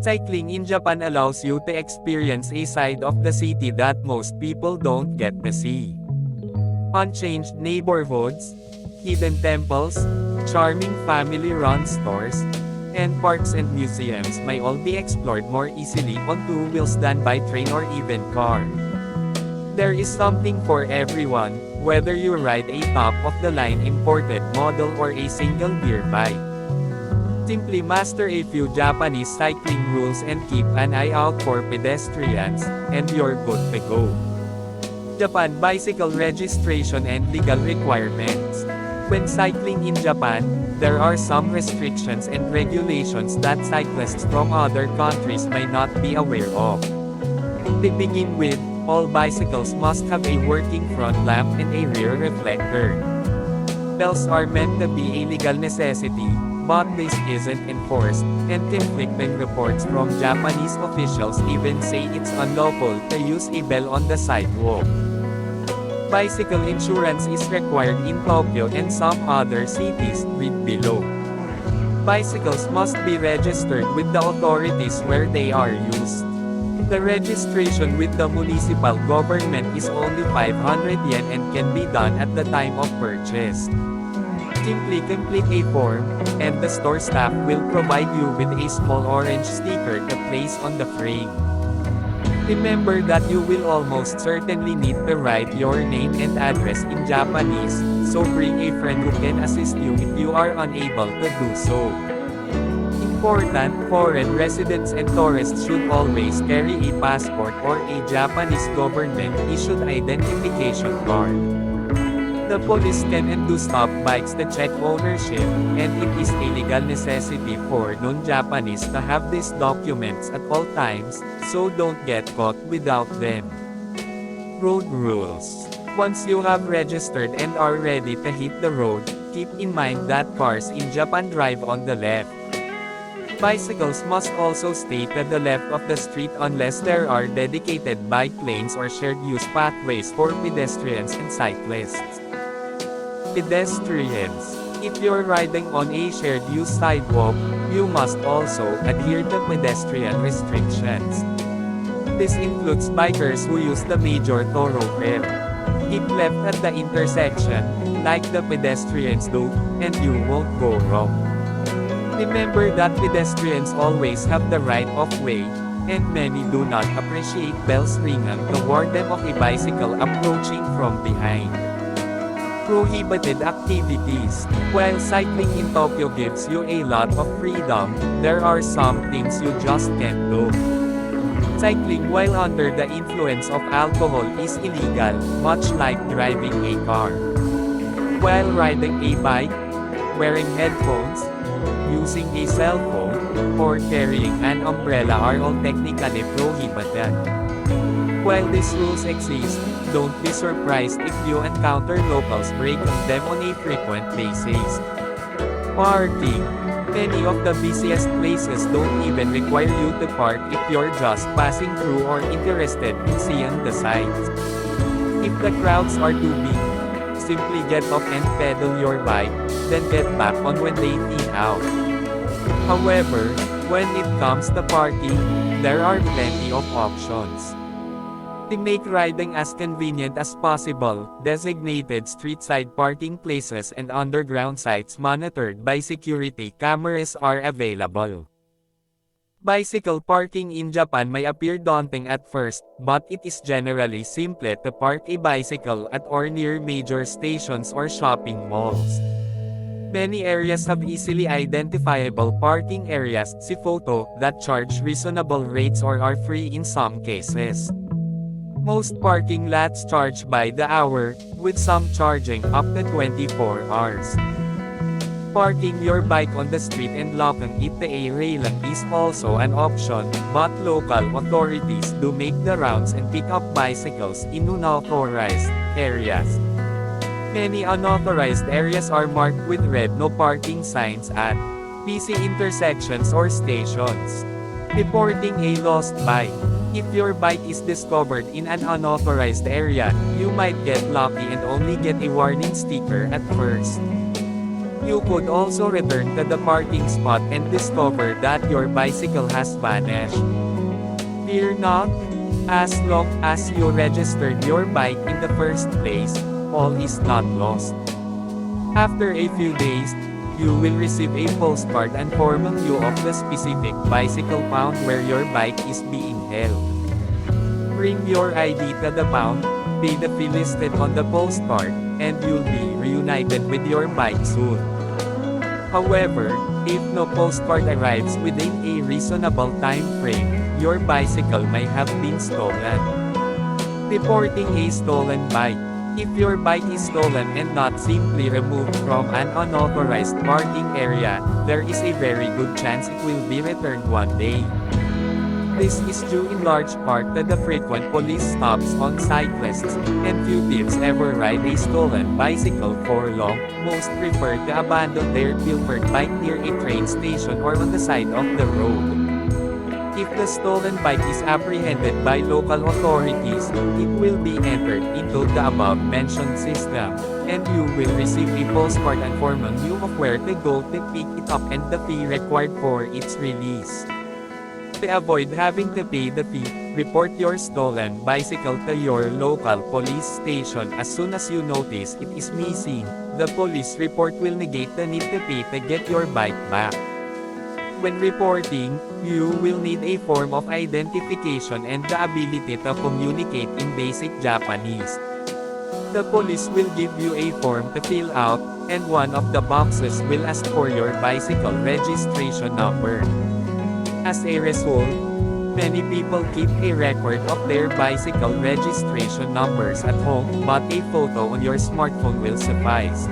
Cycling in Japan allows you to experience a side of the city that most people don't get to see. Unchanged neighborhoods, hidden temples, charming family-run stores, and parks and museums may all be explored more easily on two wheels than by train or even car. There is something for everyone, whether you ride a top-of-the-line imported model or a single-gear bike. Simply master a few Japanese cycling rules and keep an eye out for pedestrians, and you're good to go. Japan bicycle registration and legal requirements. When cycling in Japan, there are some restrictions and regulations that cyclists from other countries may not be aware of. To begin with, all bicycles must have a working front lamp and a rear reflector. Bells are meant to be a legal necessity, but this isn't enforced, and conflicting reports from Japanese officials even say it's unlawful to use a bell on the sidewalk. Bicycle insurance is required in Tokyo and some other cities, read below. Bicycles must be registered with the authorities where they are used. The registration with the municipal government is only 500 yen and can be done at the time of purchase. Simply complete a form, and the store staff will provide you with a small orange sticker to place on the frame. Remember that you will almost certainly need to write your name and address in Japanese, so bring a friend who can assist you if you are unable to do so. Important, foreign residents and tourists should always carry a passport or a Japanese government-issued identification card. The police can and do stop bikes to check ownership, and it is a legal necessity for non-Japanese to have these documents at all times, so don't get caught without them. Road rules. Once you have registered and are ready to hit the road, keep in mind that cars in Japan drive on the left. Bicycles must also stay to the left of the street unless there are dedicated bike lanes or shared-use pathways for pedestrians and cyclists. Pedestrians. If you're riding on a shared-use sidewalk, you must also adhere to pedestrian restrictions. This includes bikers who use the major thoroughfare. Keep left at the intersection, like the pedestrians do, and you won't go wrong. Remember that pedestrians always have the right of way, and many do not appreciate bells ringing to warn them of a bicycle approaching from behind. Prohibited activities. While cycling in Tokyo gives you a lot of freedom, there are some things you just can't do. Cycling while under the influence of alcohol is illegal, much like driving a car. While riding a bike, wearing headphones, using a cell phone, or carrying an umbrella are all technically prohibited. While these rules exist, don't be surprised if you encounter locals breaking them on a frequent basis. Parking. Many of the busiest places don't even require you to park if you're just passing through or interested in seeing the sights. If the crowds are too big, simply get off and pedal your bike, then get back on when they thin out. However, when it comes to parking, there are plenty of options. To make riding as convenient as possible, designated street-side parking places and underground sites monitored by security cameras are available. Bicycle parking in Japan may appear daunting at first, but it is generally simple to park a bicycle at or near major stations or shopping malls. Many areas have easily identifiable parking areas, see photo, that charge reasonable rates or are free in some cases. Most parking lots charge by the hour, with some charging up to 24 hours. Parking your bike on the street and locking it to a railing is also an option, but local authorities do make the rounds and pick up bicycles in unauthorized areas. Many unauthorized areas are marked with red "No Parking" signs at busy intersections or stations. Reporting a lost bike. If your bike is discovered in an unauthorized area, you might get lucky and only get a warning sticker at first. You could also return to the parking spot and discover that your bicycle has vanished. Fear not. As long as you registered your bike in the first place, all is not lost. After a few days, you will receive a postcard informing you of the specific bicycle pound where your bike is being held. Bring your ID to the pound, pay the fee listed on the postcard, and you'll be reunited with your bike soon. However, if no postcard arrives within a reasonable time frame, your bicycle may have been stolen. Reporting a stolen bike. If your bike is stolen and not simply removed from an unauthorized parking area, there is a very good chance it will be returned one day. This is due in large part to the frequent police stops on cyclists, and few thieves ever ride a stolen bicycle for long. Most prefer to abandon their pilfered bike near a train station or on the side of the road. If the stolen bike is apprehended by local authorities, it will be entered into the above-mentioned system, and you will receive a postcard informing you of where to go to pick it up and the fee required for its release. To avoid having to pay the fee, report your stolen bicycle to your local police station as soon as you notice it is missing. The police report will negate the need to pay to get your bike back. When reporting, you will need a form of identification and the ability to communicate in basic Japanese. The police will give you a form to fill out, and one of the boxes will ask for your bicycle registration number. As a result, many people keep a record of their bicycle registration numbers at home, but a photo on your smartphone will suffice.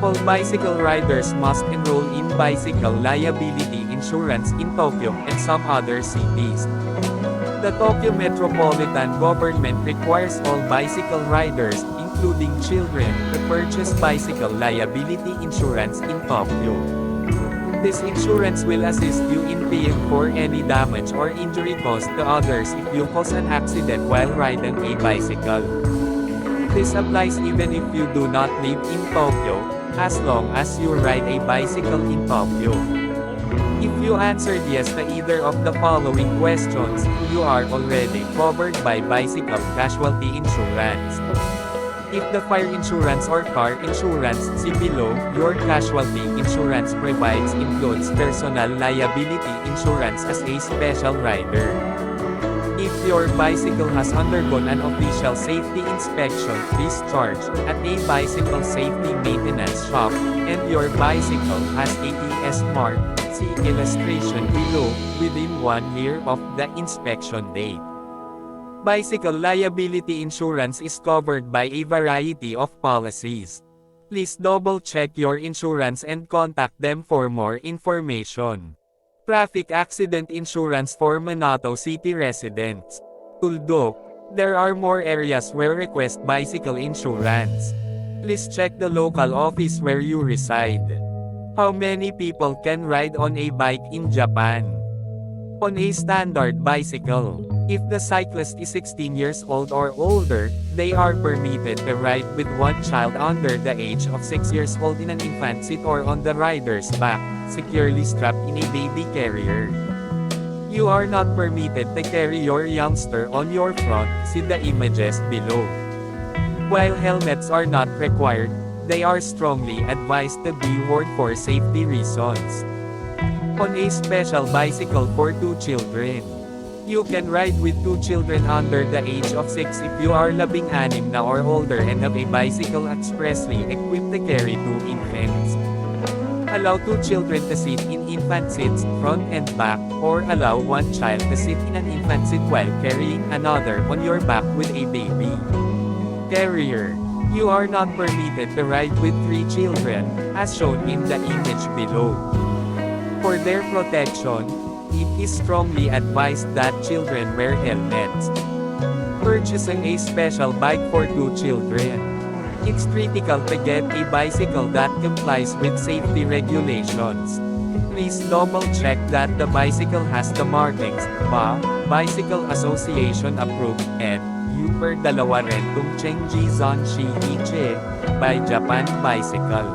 All bicycle riders must enroll in bicycle liability insurance in Tokyo and some other cities. The Tokyo Metropolitan Government requires all bicycle riders, including children, to purchase bicycle liability insurance in Tokyo. This insurance will assist you in paying for any damage or injury caused to others if you cause an accident while riding a bicycle. This applies even if you do not live in Tokyo, as long as you ride a bicycle in Tokyo. If you answered yes to either of the following questions, you are already covered by bicycle casualty insurance. If the fire insurance or car insurance, see below, your casualty insurance includes personal liability insurance as a special rider. If your bicycle has undergone an official safety inspection, discharge, at a bicycle safety maintenance shop, and your bicycle has a TS mark, see illustration below, within 1 year of the inspection date. Bicycle liability insurance is covered by a variety of policies. Please double-check your insurance and contact them for more information. Traffic accident insurance for Minato City residents. Tuldok. There are more areas where request bicycle insurance. Please check the local office where you reside. How many people can ride on a bike in Japan? On a standard bicycle, if the cyclist is 16 years old or older, they are permitted to ride with one child under the age of 6 years old in an infant seat or on the rider's back, securely strapped in a baby carrier. You are not permitted to carry your youngster on your front, see the images below. While helmets are not required, they are strongly advised to be worn for safety reasons. On a special bicycle for 2 children. You can ride with 2 children under the age of 6 if you are labing-anim na or older and have a bicycle expressly equipped to carry 2 infants. Allow 2 children to sit in infant seats, front and back, or allow 1 child to sit in an infant seat while carrying another on your back with a baby carrier. You are not permitted to ride with 3 children, as shown in the image below. For their protection, it is strongly advised that children wear helmets. Purchasing a special bike for 2 children. It's critical to get a bicycle that complies with safety regulations. Please double-check that the bicycle has the markings, Bicycle Association approved, and per 2 Rentum Chenji Zanshi Iche, by Japan Bicycle.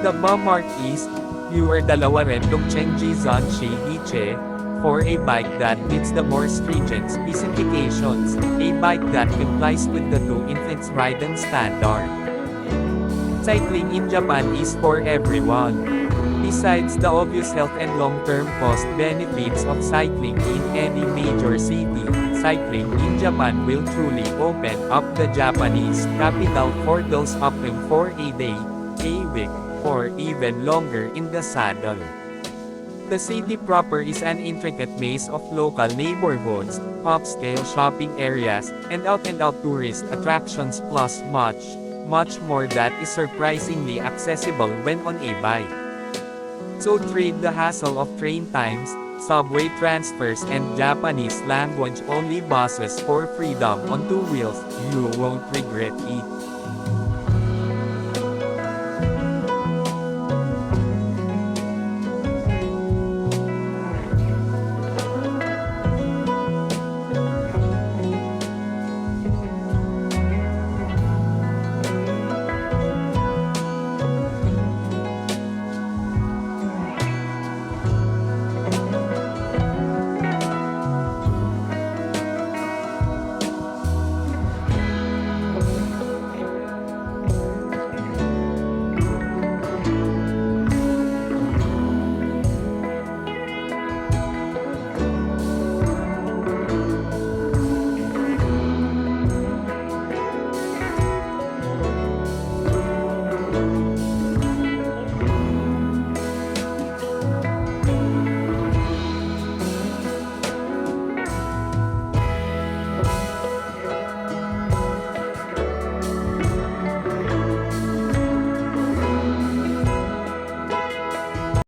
The mark is, fewer dalawa rin dong Chengji Zanshi Iche, for a bike that meets the more stringent specifications, a bike that complies with the two infants riding standard. Cycling in Japan is for everyone. Besides the obvious health and long-term cost benefits of cycling in any major city, cycling in Japan will truly open up the Japanese capital for those opting for a day, a week, or even longer in the saddle. The city proper is an intricate maze of local neighborhoods, upscale shopping areas, and out-and-out tourist attractions plus much more that is surprisingly accessible when on a bike. So trade the hassle of train times, subway transfers and Japanese language only buses for freedom on two wheels, you won't regret it.